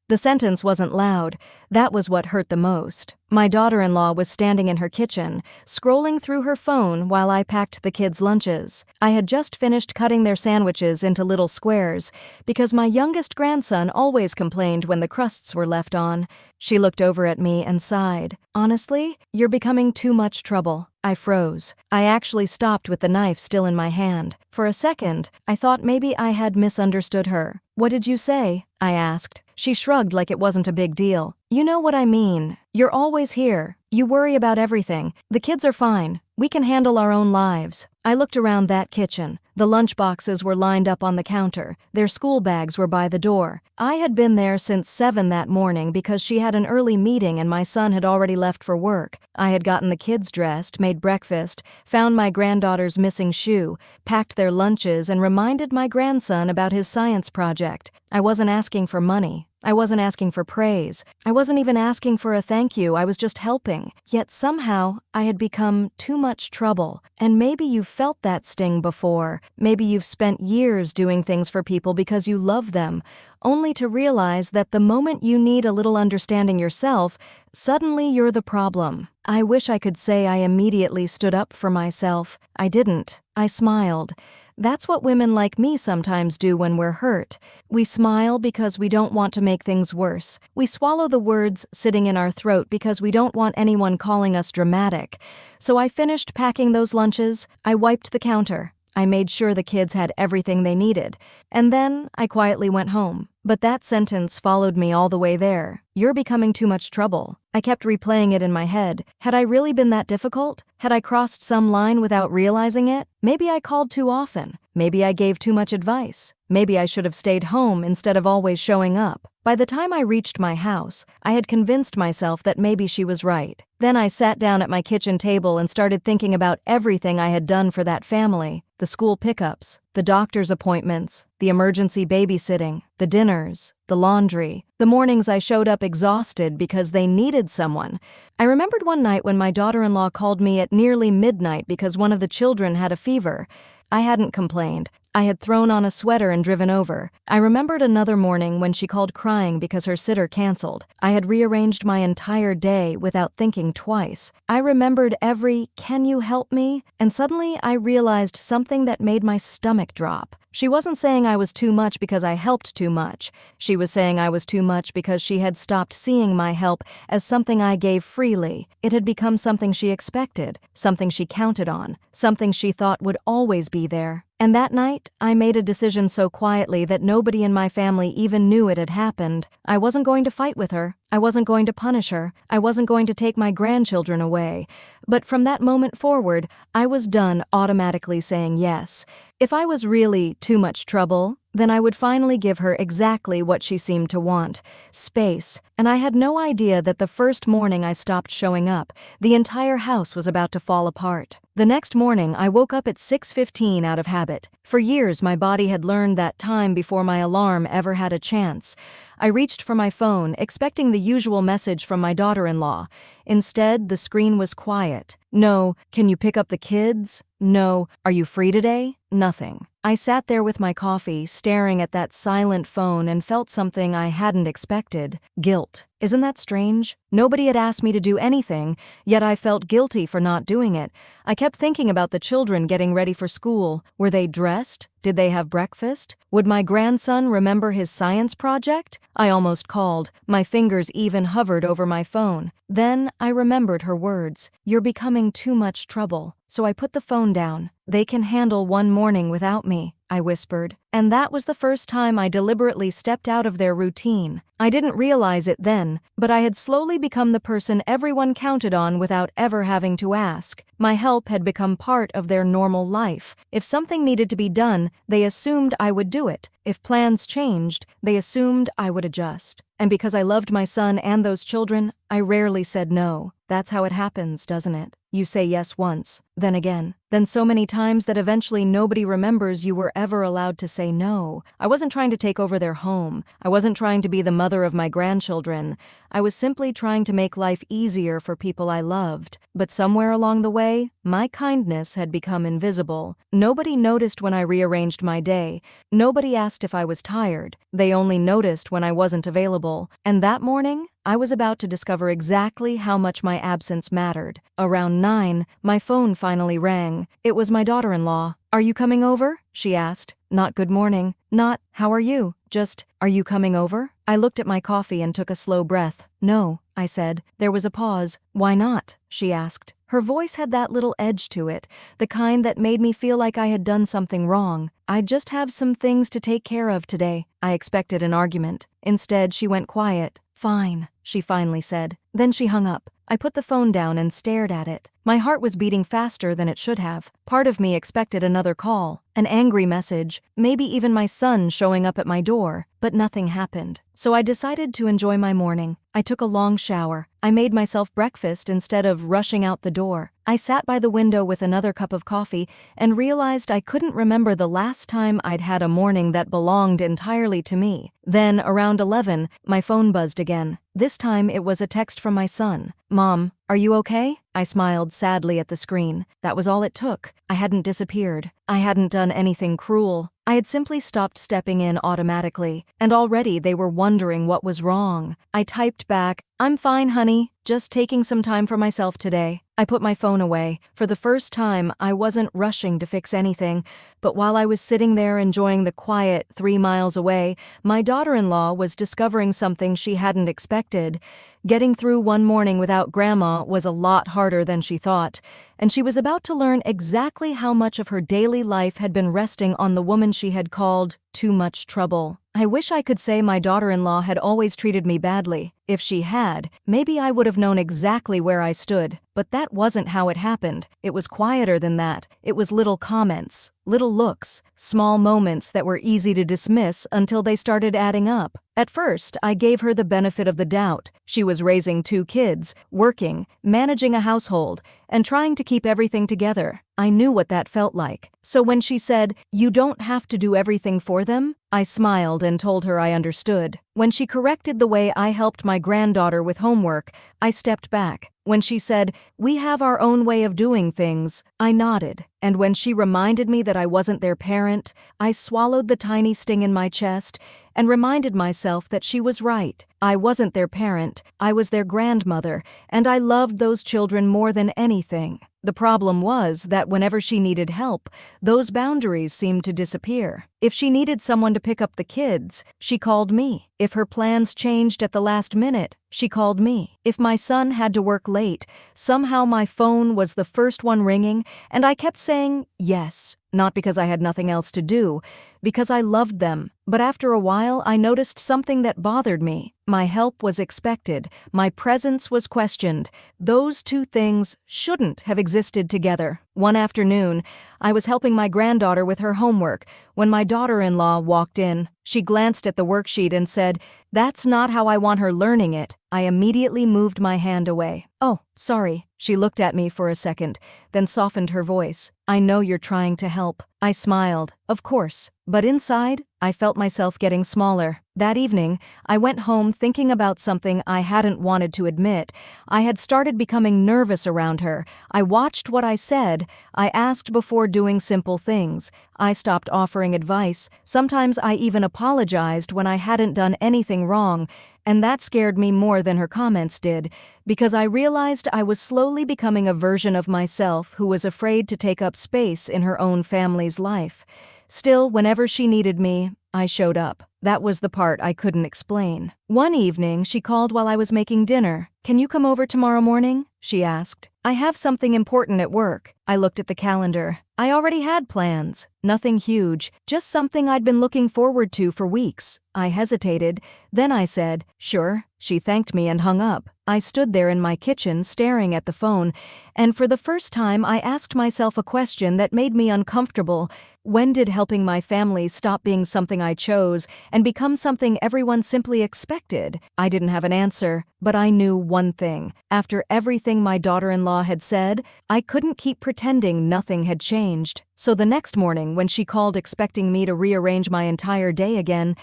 The sentence wasn't loud. That was what hurt the most. My daughter-in-law was standing in her kitchen, scrolling through her phone while I packed the kids' lunches. I had just finished cutting their sandwiches into little squares because my youngest grandson always complained when the crusts were left on. She looked over at me and sighed. "Honestly, you're becoming too much trouble." I froze. I actually stopped with the knife still in my hand. For a second, I thought maybe I had misunderstood her. "What did you say?" I asked. She shrugged like it wasn't a big deal. "You know what I mean. You're always here. You worry about everything. The kids are fine. We can handle our own lives." I looked around that kitchen. The lunch boxes were lined up on the counter. Their school bags were by the door. I had been there since 7 that morning because she had an early meeting and my son had already left for work. I had gotten the kids dressed, made breakfast, found my granddaughter's missing shoe, packed their lunches, and reminded my grandson about his science project. I wasn't asking for money. I wasn't asking for praise. I wasn't even asking for a thank you. I was just helping. Yet somehow, I had become too much trouble. And maybe you've felt that sting before. Maybe you've spent years doing things for people because you love them, only to realize that the moment you need a little understanding yourself, suddenly you're the problem. I wish I could say I immediately stood up for myself. I didn't. I smiled. That's what women like me sometimes do when we're hurt. We smile because we don't want to make things worse. We swallow the words sitting in our throat because we don't want anyone calling us dramatic. So I finished packing those lunches. I wiped the counter. I made sure the kids had everything they needed. And then I quietly went home. But that sentence followed me all the way there. "You're becoming too much trouble." I kept replaying it in my head. Had I really been that difficult? Had I crossed some line without realizing it? Maybe I called too often. Maybe I gave too much advice. Maybe I should have stayed home instead of always showing up. By the time I reached my house, I had convinced myself that maybe she was right. Then I sat down at my kitchen table and started thinking about everything I had done for that family. The school pickups, the doctor's appointments, the emergency babysitting, the dinners, the laundry, the mornings I showed up exhausted because they needed someone. I remembered one night when my daughter-in-law called me at nearly midnight because one of the children had a fever. I hadn't complained. I had thrown on a sweater and driven over. I remembered another morning when she called crying because her sitter canceled. I had rearranged my entire day without thinking twice. I remembered every "can you help me?" and suddenly I realized something that made my stomach drop. She wasn't saying I was too much because I helped too much. She was saying I was too much because she had stopped seeing my help as something I gave freely. It had become something she expected, something she counted on, something she thought would always be there. And that night, I made a decision so quietly that nobody in my family even knew it had happened. I wasn't going to fight with her. I wasn't going to punish her. I wasn't going to take my grandchildren away. But from that moment forward, I was done automatically saying yes. If I was really too much trouble, then I would finally give her exactly what she seemed to want: space. And I had no idea that the first morning I stopped showing up, the entire house was about to fall apart. The next morning, I woke up at 6:15 out of habit. For years, my body had learned that time before my alarm ever had a chance. I reached for my phone, expecting the usual message from my daughter-in-law. Instead, the screen was quiet. No, "Can you pick up the kids?" No, "Are you free today?" Nothing. I sat there with my coffee, staring at that silent phone, and felt something I hadn't expected: guilt. Isn't that strange? Nobody had asked me to do anything, yet I felt guilty for not doing it. I kept thinking about the children getting ready for school. Were they dressed? Did they have breakfast? Would my grandson remember his science project? I almost called. My fingers even hovered over my phone. Then I remembered her words: "You're becoming too much trouble." So I put the phone down. "They can handle one morning without me," I whispered. And that was the first time I deliberately stepped out of their routine. I didn't realize it then, but I had slowly become the person everyone counted on without ever having to ask. My help had become part of their normal life. If something needed to be done, they assumed I would do it. If plans changed, they assumed I would adjust. And because I loved my son and those children, I rarely said no. That's how it happens, doesn't it? You say yes once, then again, then so many times that eventually nobody remembers you were ever allowed to say no. I wasn't trying to take over their home. I wasn't trying to be the mother of my grandchildren. I was simply trying to make life easier for people I loved. But somewhere along the way, my kindness had become invisible. Nobody noticed when I rearranged my day. Nobody asked if I was tired. They only noticed when I wasn't available. And that morning, I was about to discover exactly how much my absence mattered. Around 9, my phone finally rang. It was my daughter-in-law. "Are you coming over?" she asked. Not "good morning," not "how are you," just "are you coming over?" I looked at my coffee and took a slow breath. "No," I said. There was a pause. "Why not?" she asked. Her voice had that little edge to it, the kind that made me feel like I had done something wrong. "I just have some things to take care of today." I expected an argument. Instead, she went quiet. "Fine," she finally said. Then she hung up. I put the phone down and stared at it. My heart was beating faster than it should have. Part of me expected another call, an angry message, maybe even my son showing up at my door, but nothing happened. So I decided to enjoy my morning. I took a long shower. I made myself breakfast instead of rushing out the door. I sat by the window with another cup of coffee and realized I couldn't remember the last time I'd had a morning that belonged entirely to me. Then, around 11, my phone buzzed again. This time it was a text from my son. "Mom, are you okay?" I smiled sadly at the screen. That was all it took. I hadn't disappeared. I hadn't done anything cruel. I had simply stopped stepping in automatically, and already they were wondering what was wrong. I typed back, "I'm fine, honey. Just taking some time for myself today." I put my phone away. For the first time, I wasn't rushing to fix anything, but while I was sitting there enjoying the quiet 3 miles away, my daughter-in-law was discovering something she hadn't expected. Getting through one morning without Grandma was a lot harder than she thought, and she was about to learn exactly how much of her daily life had been resting on the woman she had called too much trouble. I wish I could say my daughter-in-law had always treated me badly. If she had, maybe I would have known exactly where I stood. But that wasn't how it happened. It was quieter than that. It was little comments, little looks, small moments that were easy to dismiss until they started adding up. At first, I gave her the benefit of the doubt. She was raising 2 kids, working, managing a household, and trying to keep everything together. I knew what that felt like. So when she said, "You don't have to do everything for them," I smiled and told her I understood. When she corrected the way I helped my granddaughter with homework, I stepped back. When she said, "We have our own way of doing things," I nodded. And when she reminded me that I wasn't their parent, I swallowed the tiny sting in my chest and reminded myself that she was right. I wasn't their parent, I was their grandmother, and I loved those children more than anything. The problem was that whenever she needed help, those boundaries seemed to disappear. If she needed someone to pick up the kids, she called me. If her plans changed at the last minute, she called me. If my son had to work late, somehow my phone was the first one ringing, and I kept saying yes. Not because I had nothing else to do, because I loved them. But after a while, I noticed something that bothered me. My help was expected. My presence was questioned. Those 2 things shouldn't have existed together. One afternoon, I was helping my granddaughter with her homework when my daughter-in-law walked in. She glanced at the worksheet and said, "That's not how I want her learning it." I immediately moved my hand away. "Oh, sorry." She looked at me for a second, then softened her voice. "I know you're trying to help." I smiled. Of course. But inside, I felt myself getting smaller. That evening, I went home thinking about something I hadn't wanted to admit. I had started becoming nervous around her. I watched what I said. I asked before doing simple things. I stopped offering advice. Sometimes I even apologized when I hadn't done anything wrong. And that scared me more than her comments did, because I realized I was slowly becoming a version of myself who was afraid to take up space in her own family's life. Still, whenever she needed me, I showed up. That was the part I couldn't explain. One evening, she called while I was making dinner. "Can you come over tomorrow morning?" she asked. "I have something important at work." I looked at the calendar. I already had plans. Nothing huge, just something I'd been looking forward to for weeks. I hesitated. Then I said, "Sure." She thanked me and hung up. I stood there in my kitchen staring at the phone, and for the first time I asked myself a question that made me uncomfortable. When did helping my family stop being something I chose and become something everyone simply expected? I didn't have an answer, but I knew one thing. After everything my daughter-in-law had said, I couldn't keep pretending nothing had changed. So the next morning, when she called expecting me to rearrange my entire day again,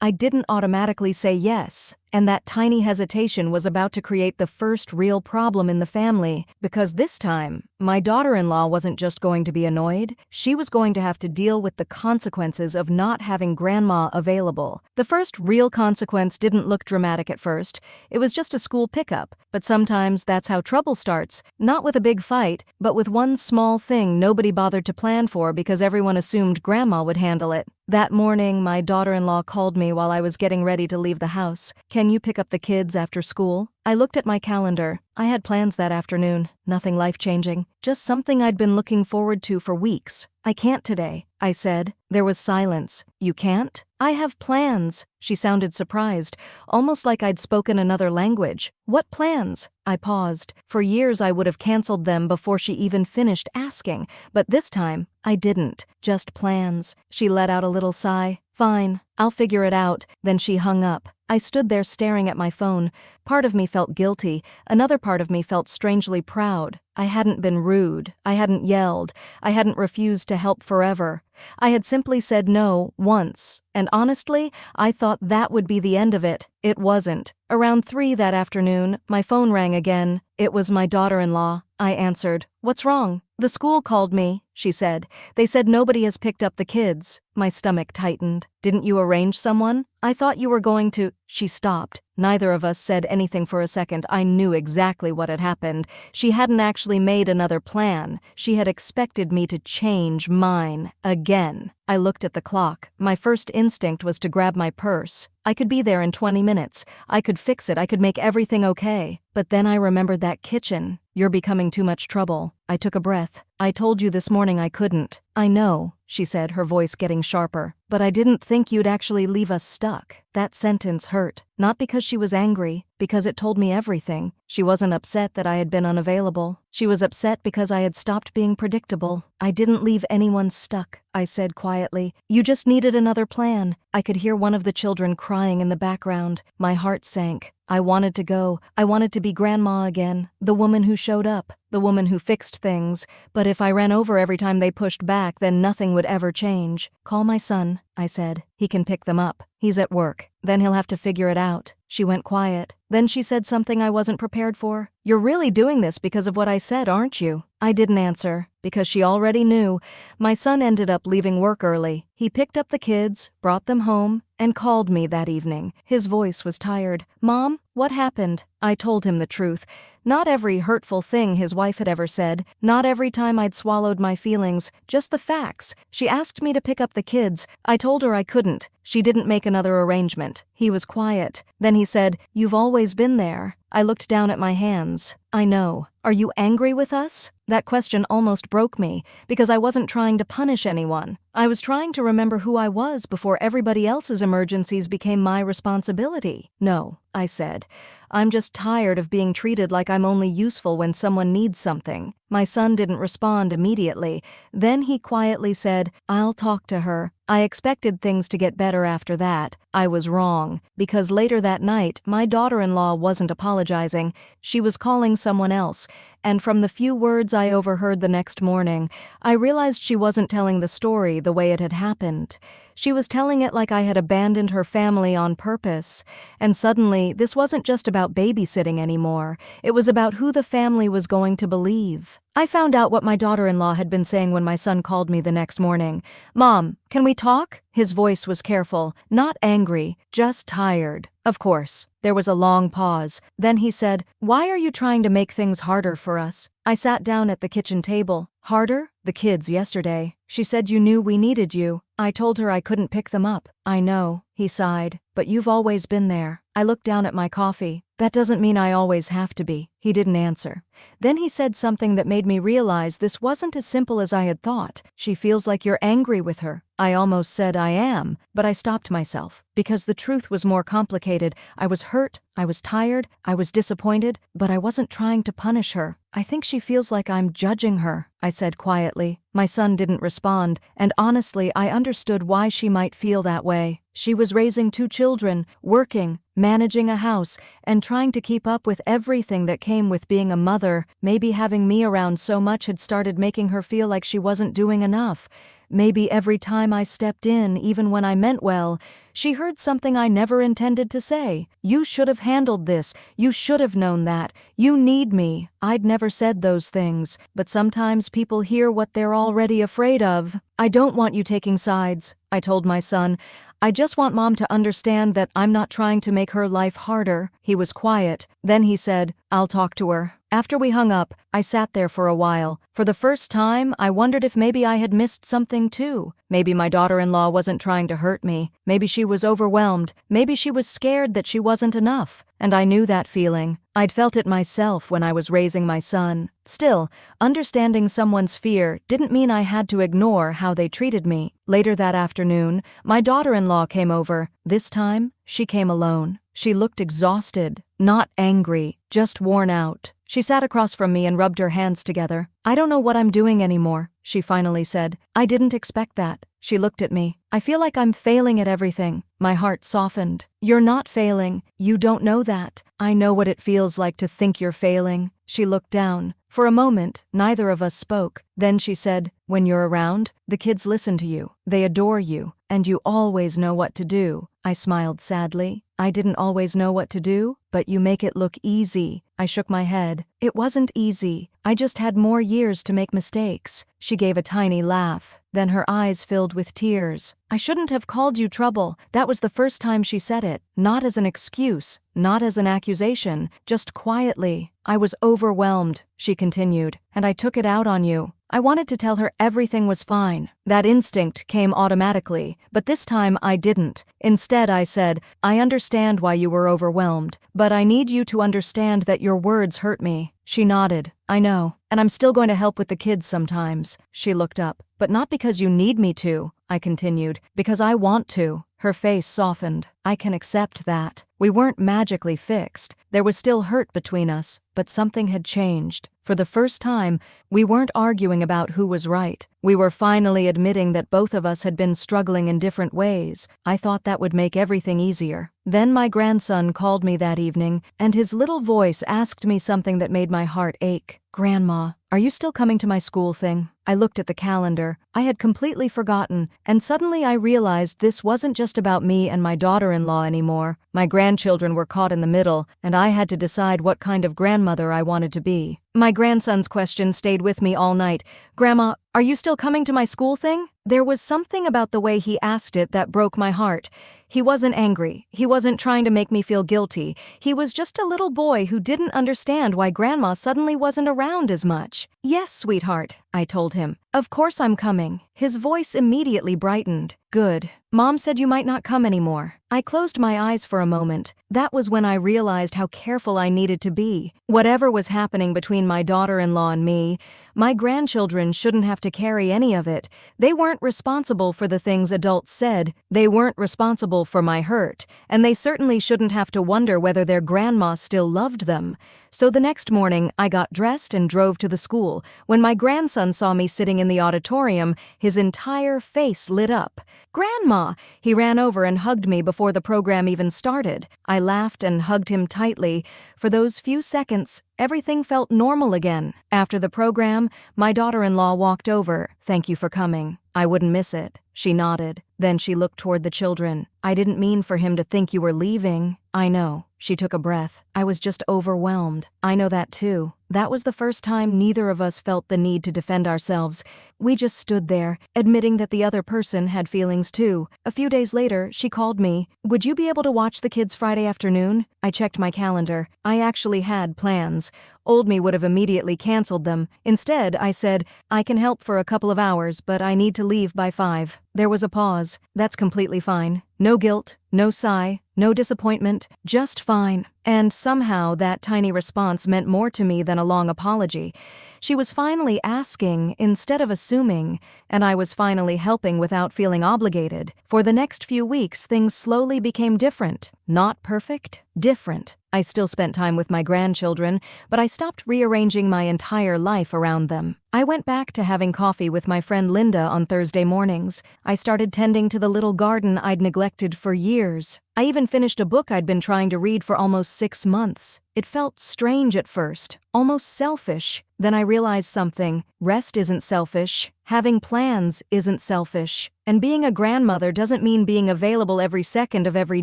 I didn't automatically say yes. And that tiny hesitation was about to create the first real problem in the family, because this time, my daughter-in-law wasn't just going to be annoyed, she was going to have to deal with the consequences of not having grandma available. The first real consequence didn't look dramatic at first. It was just a school pickup, but sometimes that's how trouble starts, not with a big fight, but with one small thing nobody bothered to plan for because everyone assumed grandma would handle it. That morning, my daughter-in-law called me while I was getting ready to leave the house. "Can you pick up the kids after school?" I looked at my calendar. I had plans that afternoon. Nothing life-changing. Just something I'd been looking forward to for weeks. "I can't today," I said. There was silence. "You can't?" "I have plans." She sounded surprised, almost like I'd spoken another language. "What plans?" I paused. For years I would have canceled them before she even finished asking, but this time, I didn't. "Just plans." She let out a little sigh. "Fine, I'll figure it out." Then she hung up. I stood there staring at my phone. Part of me felt guilty, another part of me felt strangely proud. I hadn't been rude, I hadn't yelled, I hadn't refused to help forever. I had simply said no, once, and honestly, I thought that would be the end of it. It wasn't. Around 3 that afternoon, my phone rang again. It was my daughter-in-law. I answered. "What's wrong?" "The school called me," she said. "They said nobody has picked up the kids." My stomach tightened. "Didn't you arrange someone?" "I thought you were going to—" She stopped. Neither of us said anything for a second. I knew exactly what had happened. She hadn't actually made another plan. She had expected me to change mine again. I looked at the clock. My first instinct was to grab my purse. I could be there in 20 minutes. I could fix it. I could make everything okay. But then I remembered that kitchen. "You're becoming too much trouble." I took a breath. "I told you this morning I couldn't." "I know," she said, her voice getting sharper. "But I didn't think you'd actually leave us stuck." That sentence hurt. Not because she was angry, because it told me everything. She wasn't upset that I had been unavailable. She was upset because I had stopped being predictable. "I didn't leave anyone stuck," I said quietly. "You just needed another plan." I could hear one of the children crying in the background. My heart sank. I wanted to go. I wanted to be grandma again, the woman who showed up, the woman who fixed things. But if I ran over every time they pushed back, then nothing would ever change. "Call my son," I said. "He can pick them up. He's at work. Then he'll have to figure it out." She went quiet. Then she said something I wasn't prepared for. "You're really doing this because of what I said, aren't you?" I didn't answer, because she already knew. My son ended up leaving work early. He picked up the kids, brought them home, and called me that evening. His voice was tired. "Mom, what happened?" I told him the truth. Not every hurtful thing his wife had ever said, not every time I'd swallowed my feelings, just the facts. She asked me to pick up the kids. I told her I couldn't. She didn't make another arrangement. He was quiet. Then he said, "You've always been there." I looked down at my hands. "I know. Are you angry with us?" That question almost broke me, because I wasn't trying to punish anyone. I was trying to remember who I was before everybody else's emergencies became my responsibility. "No," I said. "I'm just tired of being treated like I'm only useful when someone needs something." My son didn't respond immediately. Then he quietly said, "I'll talk to her." I expected things to get better after that. I was wrong, because later that night, my daughter-in-law wasn't apologizing. She was calling someone else, and from the few words I overheard the next morning, I realized she wasn't telling the story the way it had happened. She was telling it like I had abandoned her family on purpose. And suddenly, this wasn't just about babysitting anymore. It was about who the family was going to believe. I found out what my daughter-in-law had been saying when my son called me the next morning. "Mom, can we talk?" His voice was careful, not angry, just tired. Of course. There was a long pause. Then he said, "Why are you trying to make things harder for us?" I sat down at the kitchen table. "Harder? The kids yesterday. She said you knew we needed you. I told her I couldn't pick them up." "I know," he sighed, "but you've always been there." I looked down at my coffee. "That doesn't mean I always have to be." He didn't answer. Then he said something that made me realize this wasn't as simple as I had thought. "She feels like you're angry with her." I almost said I am, but I stopped myself, because the truth was more complicated. I was hurt, I was tired, I was disappointed, but I wasn't trying to punish her. "I think she feels like I'm judging her," I said quietly. My son didn't respond, and honestly, I understood why she might feel that way. She was raising 2 children, working, managing a house, and trying to keep up with everything that came with being a mother. Maybe having me around so much had started making her feel like she wasn't doing enough. Maybe every time I stepped in, even when I meant well, she heard something I never intended to say. You should have handled this. You should have known that. You need me. I'd never said those things, but sometimes people hear what they're already afraid of. I don't want you taking sides, I told my son. I just want Mom to understand that I'm not trying to make her life harder. He was quiet. Then he said, I'll talk to her. After we hung up, I sat there for a while. For the first time, I wondered if maybe I had missed something too. Maybe my daughter-in-law wasn't trying to hurt me. Maybe she was overwhelmed. Maybe she was scared that she wasn't enough. And I knew that feeling. I'd felt it myself when I was raising my son. Still, understanding someone's fear didn't mean I had to ignore how they treated me. Later that afternoon, my daughter-in-law came over. This time, she came alone. She looked exhausted, not angry, just worn out. She sat across from me and rubbed her hands together. I don't know what I'm doing anymore, she finally said. I didn't expect that. She looked at me. I feel like I'm failing at everything. My heart softened. You're not failing. You don't know that. I know what it feels like to think you're failing. She looked down. For a moment, neither of us spoke. Then she said, when you're around, the kids listen to you. They adore you, and you always know what to do. I smiled sadly. I didn't always know what to do, but you make it look easy. I shook my head. It wasn't easy. I just had more years to make mistakes. She gave a tiny laugh. Then her eyes filled with tears. I shouldn't have called you trouble. That was the first time she said it. Not as an excuse, not as an accusation, just quietly. I was overwhelmed, she continued, and I took it out on you. I wanted to tell her everything was fine. That instinct came automatically, but this time I didn't. Instead, I said, I understand why you were overwhelmed, but I need you to understand that your words hurt me. She nodded. I know, and I'm still going to help with the kids sometimes. She looked up. But not because you need me to, I continued, because I want to. Her face softened. I can accept that. We weren't magically fixed. There was still hurt between us, but something had changed. For the first time, we weren't arguing about who was right. We were finally admitting that both of us had been struggling in different ways. I thought that would make everything easier. Then my grandson called me that evening, and his little voice asked me something that made my heart ache. Grandma, are you still coming to my school thing? I looked at the calendar. I had completely forgotten, and suddenly I realized this wasn't just about me and my daughter-in-law anymore. My grandchildren were caught in the middle, and I had to decide what kind of grandmother I wanted to be. My grandson's question stayed with me all night. Grandma, are you still coming to my school thing? There was something about the way he asked it that broke my heart. He wasn't angry. He wasn't trying to make me feel guilty. He was just a little boy who didn't understand why Grandma suddenly wasn't around as much. Yes, sweetheart, I told him. Of course I'm coming. His voice immediately brightened. Good. Mom said you might not come anymore. I closed my eyes for a moment. That was when I realized how careful I needed to be. Whatever was happening between my daughter-in-law and me, my grandchildren shouldn't have to carry any of it. They weren't responsible for the things adults said. They weren't responsible for my hurt, and they certainly shouldn't have to wonder whether their grandma still loved them. So the next morning, I got dressed and drove to the school. When my grandson saw me sitting in the auditorium, his entire face lit up. Grandma! He ran over and hugged me before the program even started. I laughed and hugged him tightly. For those few seconds, everything felt normal again. After the program, my daughter-in-law walked over. Thank you for coming. I wouldn't miss it. She nodded. Then she looked toward the children. I didn't mean for him to think you were leaving. I know. She took a breath. I was just overwhelmed. I know that too. That was the first time neither of us felt the need to defend ourselves. We just stood there, admitting that the other person had feelings too. A few days later, she called me. Would you be able to watch the kids Friday afternoon? I checked my calendar. I actually had plans. Old me would have immediately canceled them. Instead, I said, I can help for a couple of hours, but I need to leave by 5. There was a pause. That's completely fine. No guilt, no sigh, no disappointment, just fine. And somehow that tiny response meant more to me than a long apology. She was finally asking instead of assuming, and I was finally helping without feeling obligated. For the next few weeks, things slowly became different. Not perfect, different. I still spent time with my grandchildren, but I stopped rearranging my entire life around them. I went back to having coffee with my friend Linda on Thursday mornings. I started tending to the little garden I'd neglected for years. tears. I even finished a book I'd been trying to read for almost 6 months. It felt strange at first, almost selfish. Then I realized something. Rest isn't selfish. Having plans isn't selfish. And being a grandmother doesn't mean being available every second of every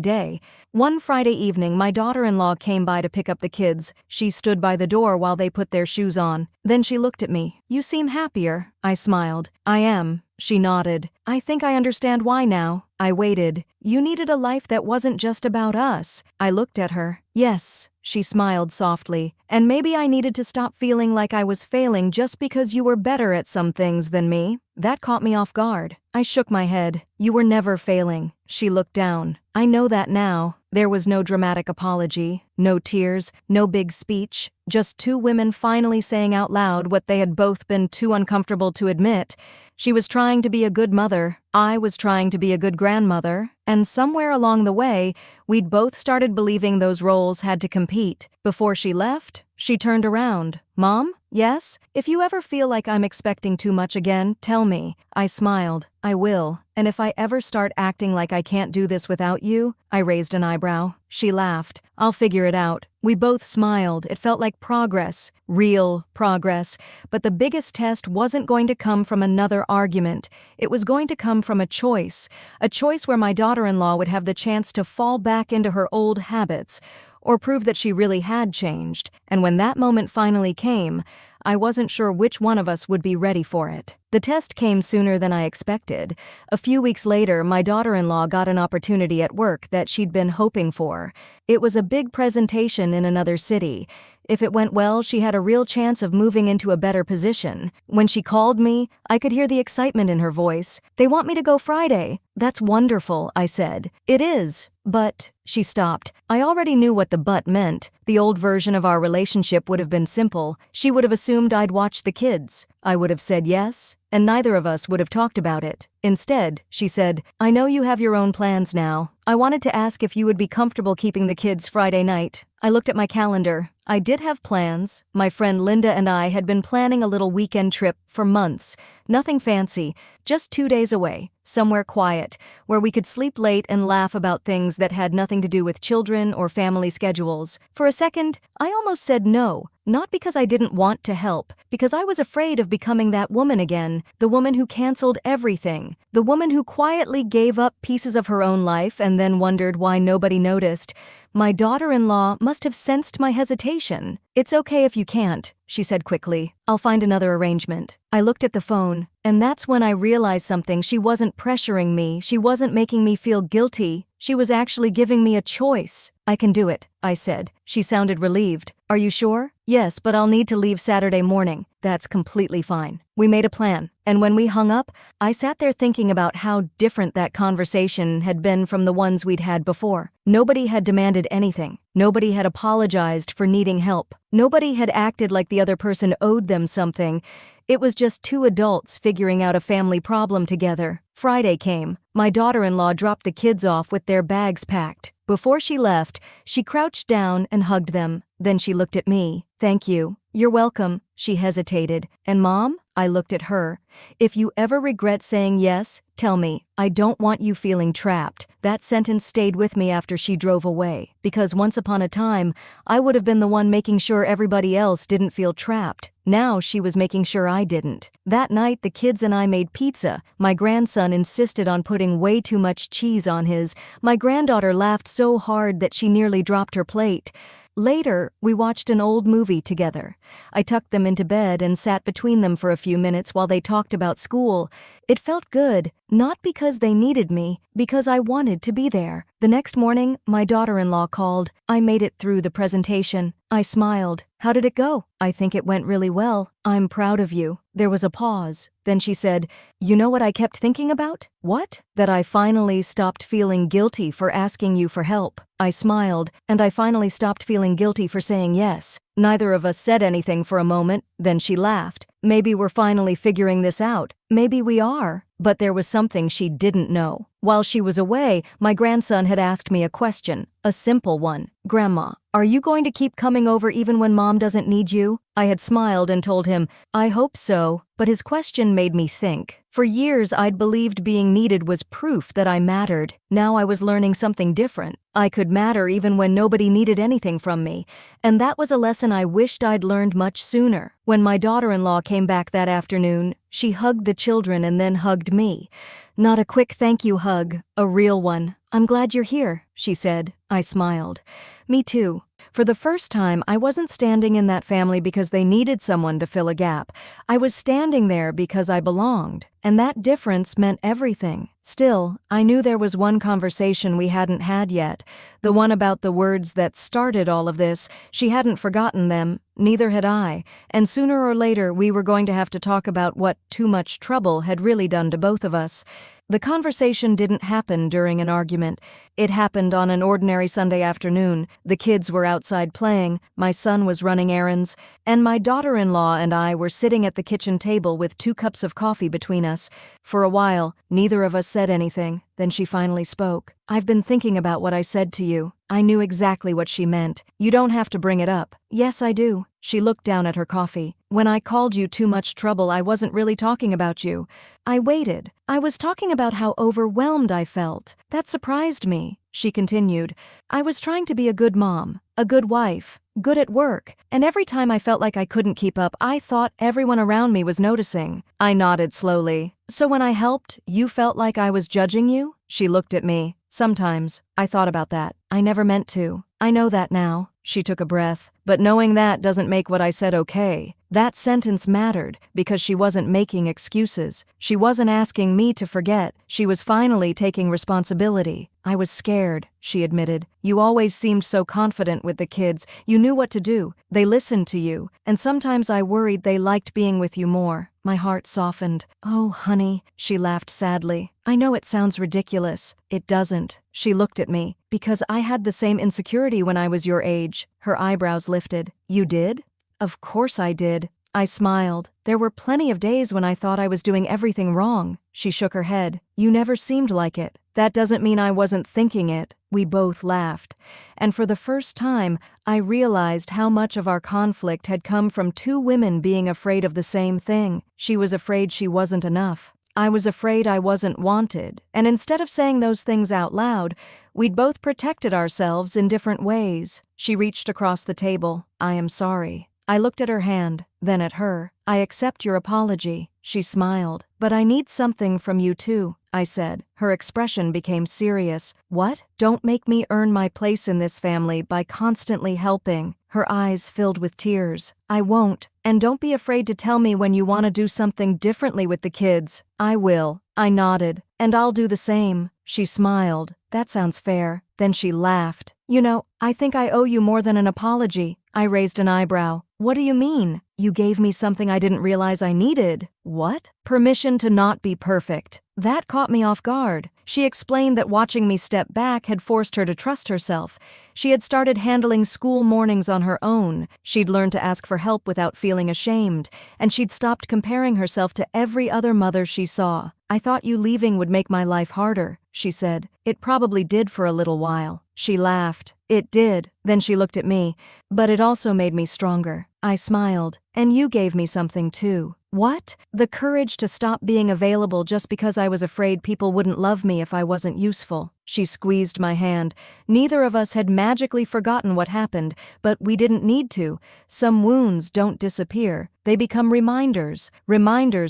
day. One Friday evening, my daughter-in-law came by to pick up the kids. She stood by the door while they put their shoes on. Then she looked at me. "You seem happier." I smiled. "I am." She nodded. "I think I understand why now." I waited. "You needed a life that wasn't just about us." I looked at her. "Yes." She smiled softly. "And maybe I needed to stop feeling like I was failing just because you were better at some things than me." That caught me off guard. I shook my head. "You were never failing." She looked down. "I know that now." There was no dramatic apology, no tears, no big speech, just two women finally saying out loud what they had both been too uncomfortable to admit. She was trying to be a good mother, I was trying to be a good grandmother, and somewhere along the way, we'd both started believing those roles had to compete. Before she left, she turned around. "Mom? Yes? If you ever feel like I'm expecting too much again, tell me." I smiled. "I will. And if I ever start acting like I can't do this without you?" I raised an eyebrow. She laughed. "I'll figure it out." We both smiled. It felt like progress. Real progress. But the biggest test wasn't going to come from another argument. It was going to come from a choice. A choice where my daughter-in-law would have the chance to fall back into her old habits, or prove that she really had changed. And when that moment finally came, I wasn't sure which one of us would be ready for it. The test came sooner than I expected. A few weeks later, my daughter-in-law got an opportunity at work that she'd been hoping for. It was a big presentation in another city. If it went well, she had a real chance of moving into a better position. When she called me, I could hear the excitement in her voice. "They want me to go Friday." "That's wonderful," I said. "It is. But," she stopped. I already knew what the "but" meant. The old version of our relationship would have been simple. She would have assumed I'd watch the kids. I would have said yes, and neither of us would have talked about it. Instead, she said, "I know you have your own plans now. I wanted to ask if you would be comfortable keeping the kids Friday night." I looked at my calendar. I did have plans. My friend Linda and I had been planning a little weekend trip for months. Nothing fancy, just 2 days away, somewhere quiet, where we could sleep late and laugh about things that had nothing to do with children or family schedules. For a second, I almost said no, not because I didn't want to help, because I was afraid of becoming that woman again, the woman who canceled everything, the woman who quietly gave up pieces of her own life and then wondered why nobody noticed. My daughter-in-law must have sensed my hesitation. "It's okay if you can't," she said quickly. "I'll find another arrangement." I looked at the phone, and that's when I realized something. She wasn't pressuring me. She wasn't making me feel guilty. She was actually giving me a choice. "I can do it," I said. She sounded relieved. "Are you sure?" "Yes, but I'll need to leave Saturday morning." "That's completely fine." We made a plan, and when we hung up, I sat there thinking about how different that conversation had been from the ones we'd had before. Nobody had demanded anything. Nobody had apologized for needing help. Nobody had acted like the other person owed them something. It was just two adults figuring out a family problem together. Friday came. My daughter-in-law dropped the kids off with their bags packed. Before she left, she crouched down and hugged them. Then she looked at me. "Thank you." "You're welcome." She hesitated. "And Mom?" I looked at her. "If you ever regret saying yes, tell me. I don't want you feeling trapped." That sentence stayed with me after she drove away, because once upon a time, I would have been the one making sure everybody else didn't feel trapped. Now she was making sure I didn't. That night, the kids and I made pizza. My grandson insisted on putting way too much cheese on his. My granddaughter laughed so hard that she nearly dropped her plate. Later, we watched an old movie together. I tucked them into bed and sat between them for a few minutes while they talked about school. It felt good, not because they needed me, because I wanted to be there. The next morning, my daughter-in-law called. "I made it through the presentation." I smiled. "How did it go?" "I think it went really well." "I'm proud of you." There was a pause. Then she said, "You know what I kept thinking about?" "What?" "That I finally stopped feeling guilty for asking you for help." I smiled, and I finally stopped feeling guilty for saying yes. Neither of us said anything for a moment, then she laughed. Maybe we're finally figuring this out. Maybe we are. But there was something she didn't know. While she was away, my grandson had asked me a question, a simple one. "Grandma, are you going to keep coming over even when Mom doesn't need you?" I had smiled and told him, "I hope so," but his question made me think. For years, I'd believed being needed was proof that I mattered. Now I was learning something different. I could matter even when nobody needed anything from me, and that was a lesson I wished I'd learned much sooner. When my daughter-in-law came back that afternoon, she hugged the children and then hugged me. Not a quick thank you hug, a real one. "I'm glad you're here," she said. I smiled. "Me too." For the first time, I wasn't standing in that family because they needed someone to fill a gap. I was standing there because I belonged, and that difference meant everything. Still, I knew there was one conversation we hadn't had yet, the one about the words that started all of this. She hadn't forgotten them, neither had I, and sooner or later we were going to have to talk about what too much trouble had really done to both of us. The conversation didn't happen during an argument. It happened on an ordinary Sunday afternoon. The kids were outside playing, my son was running errands, and my daughter-in-law and I were sitting at the kitchen table with 2 cups of coffee between us. For a while, neither of us said anything. Then she finally spoke. "I've been thinking about what I said to you." I knew exactly what she meant. "You don't have to bring it up." "Yes, I do." She looked down at her coffee. "When I called you too much trouble, I wasn't really talking about you." I waited. "I was talking about how overwhelmed I felt. That surprised me," she continued. "I was trying to be a good mom, a good wife, good at work, and every time I felt like I couldn't keep up, I thought everyone around me was noticing." I nodded slowly. "So when I helped, you felt like I was judging you?" She looked at me. "Sometimes. I thought about that. I never meant to. I know that now." She took a breath. "But knowing that doesn't make what I said okay." That sentence mattered because she wasn't making excuses. She wasn't asking me to forget. She was finally taking responsibility. "I was scared," she admitted. "You always seemed so confident with the kids. You knew what to do. They listened to you. And sometimes I worried they liked being with you more." My heart softened. "Oh, honey," she laughed sadly. "I know it sounds ridiculous. It doesn't." She looked at me. "Because I had the same insecurity when I was your age." Her eyebrows lifted. "You did?" "Of course I did." I smiled. "There were plenty of days when I thought I was doing everything wrong." She shook her head. "You never seemed like it." "That doesn't mean I wasn't thinking it." We both laughed. And for the first time, I realized how much of our conflict had come from 2 women being afraid of the same thing. She was afraid she wasn't enough. I was afraid I wasn't wanted. And instead of saying those things out loud, we'd both protected ourselves in different ways. She reached across the table. "I am sorry." I looked at her hand, then at her. "I accept your apology." She smiled. "But I need something from you too," I said. Her expression became serious. "What?" "Don't make me earn my place in this family by constantly helping." Her eyes filled with tears. "I won't. And don't be afraid to tell me when you want to do something differently with the kids." "I will." I nodded. "And I'll do the same." She smiled. "That sounds fair." Then she laughed. "You know, I think I owe you more than an apology." I raised an eyebrow. "What do you mean?" "You gave me something I didn't realize I needed." "What?" "Permission to not be perfect." That caught me off guard. She explained that watching me step back had forced her to trust herself. She had started handling school mornings on her own. She'd learned to ask for help without feeling ashamed, and she'd stopped comparing herself to every other mother she saw. "I thought you leaving would make my life harder," she said. "It probably did for a little while." She laughed. "It did." Then she looked at me. "But it also made me stronger." I smiled. "And you gave me something too." "What?" "The courage to stop being available just because I was afraid people wouldn't love me if I wasn't useful." She squeezed my hand. Neither of us had magically forgotten what happened, but we didn't need to. Some wounds don't disappear. They become reminders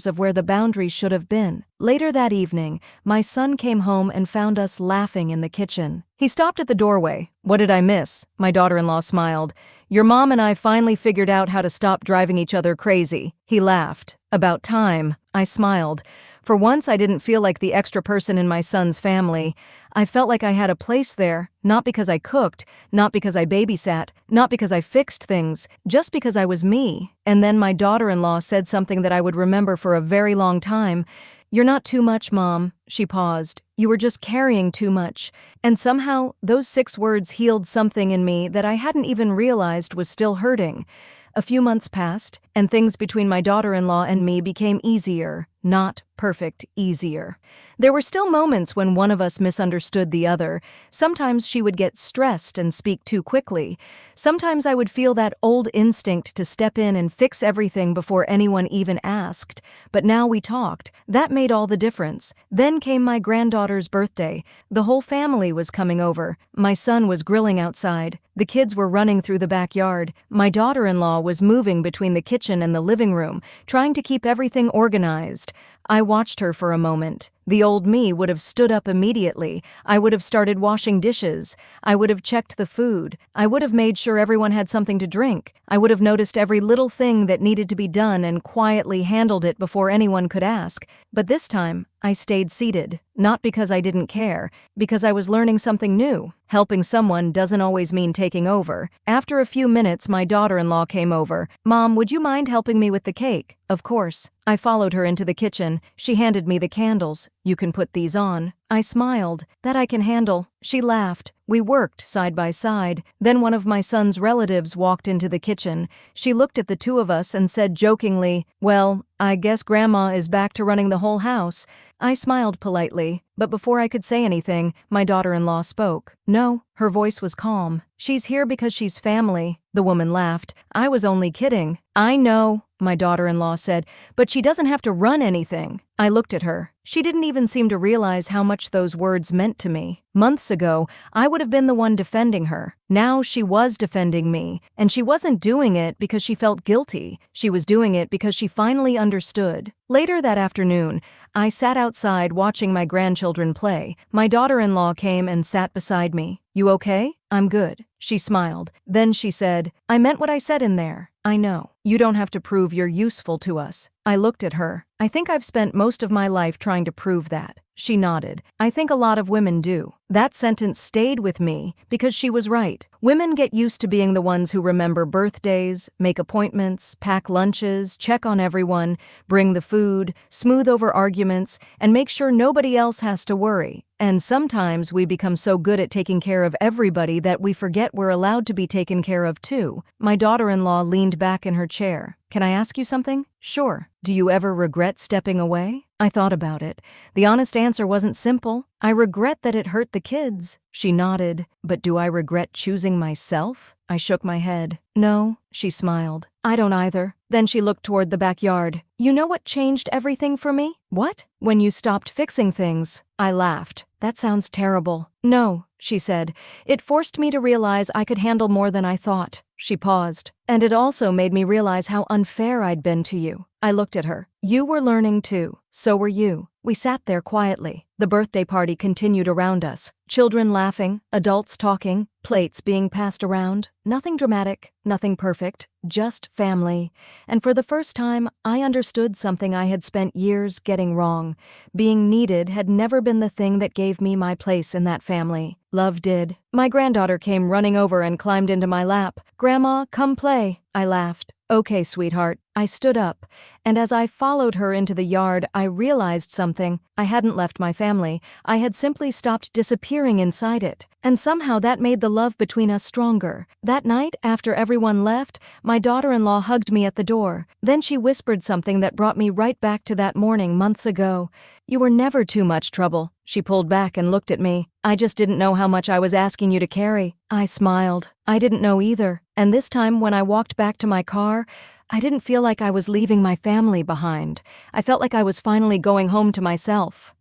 of where the boundaries should have been. Later that evening, my son came home and found us laughing in the kitchen. He stopped at the doorway. "What did I miss?" My daughter-in-law smiled. "Your mom and I finally figured out how to stop driving each other crazy." He laughed. "About time." I smiled. For once, I didn't feel like the extra person in my son's family. I felt like I had a place there, not because I cooked, not because I babysat, not because I fixed things, just because I was me. And then my daughter-in-law said something that I would remember for a very long time. "You're not too much, Mom." She paused. "You were just carrying too much." And somehow, those 6 words healed something in me that I hadn't even realized was still hurting. A few months passed, and things between my daughter-in-law and me became easier. Not perfect easier. There were still moments when one of us misunderstood the other. Sometimes she would get stressed and speak too quickly. Sometimes I would feel that old instinct to step in and fix everything before anyone even asked. But now we talked. That made all the difference. Then came my granddaughter's birthday. The whole family was coming over. My son was grilling outside. The kids were running through the backyard. My daughter-in-law was moving between the kitchen and the living room, trying to keep everything organized. I watched her for a moment. The old me would have stood up immediately. I would have started washing dishes. I would have checked the food. I would have made sure everyone had something to drink. I would have noticed every little thing that needed to be done and quietly handled it before anyone could ask. But this time, I stayed seated. Not because I didn't care, because I was learning something new. Helping someone doesn't always mean taking over. After a few minutes, my daughter-in-law came over. "Mom, would you mind helping me with the cake?" Of course. I followed her into the kitchen. She handed me the candles. "You can put these on." I smiled. "That I can handle." She laughed. We worked side by side. Then one of my son's relatives walked into the kitchen. She looked at the two of us and said jokingly, "Well, I guess Grandma is back to running the whole house." I smiled politely, but before I could say anything, my daughter-in-law spoke. "No." Her voice was calm. "She's here because she's family." The woman laughed. "I was only kidding." "I know," my daughter-in-law said, "but she doesn't have to run anything." I looked at her. She didn't even seem to realize how much those words meant to me. Months ago, I would have been the one defending her. Now she was defending me, and she wasn't doing it because she felt guilty. She was doing it because she finally understood. Later that afternoon, I sat outside watching my grandchildren play. My daughter-in-law came and sat beside me. "You okay?" "I'm good." She smiled. Then she said, "I meant what I said in there." "I know. You don't have to prove you're useful to us." I looked at her. "I think I've spent most of my life trying to prove that." She nodded. "I think a lot of women do." That sentence stayed with me because she was right. Women get used to being the ones who remember birthdays, make appointments, pack lunches, check on everyone, bring the food, smooth over arguments, and make sure nobody else has to worry. And sometimes we become so good at taking care of everybody that we forget we're allowed to be taken care of too. My daughter-in-law leaned back in her chair. "Can I ask you something?" "Sure." "Do you ever regret stepping away?" I thought about it. The honest answer wasn't simple. "I regret that it hurt the kids." She nodded. "But do I regret choosing myself?" I shook my head. "No," she smiled. "I don't either." Then she looked toward the backyard. "You know what changed everything for me?" "What?" "When you stopped fixing things." I laughed. "That sounds terrible." "No," she said. "It forced me to realize I could handle more than I thought." She paused. "And it also made me realize how unfair I'd been to you." I looked at her. "You were learning too. So were you." We sat there quietly. The birthday party continued around us. Children laughing, adults talking, plates being passed around. Nothing dramatic, nothing perfect, just family. And for the first time, I understood something I had spent years getting wrong. Being needed had never been the thing that gave me my place in that family. Love did. My granddaughter came running over and climbed into my lap. "Grandma, come play." I laughed. "Okay, sweetheart." I stood up, and as I followed her into the yard, I realized something. I hadn't left my family. I had simply stopped disappearing inside it. And somehow that made the love between us stronger. That night, after everyone left, my daughter-in-law hugged me at the door. Then she whispered something that brought me right back to that morning months ago. "You were never too much trouble." She pulled back and looked at me. "I just didn't know how much I was asking you to carry." I smiled. I didn't know either. And this time, when I walked back to my car, I didn't feel like I was leaving my family behind. I felt like I was finally going home to myself.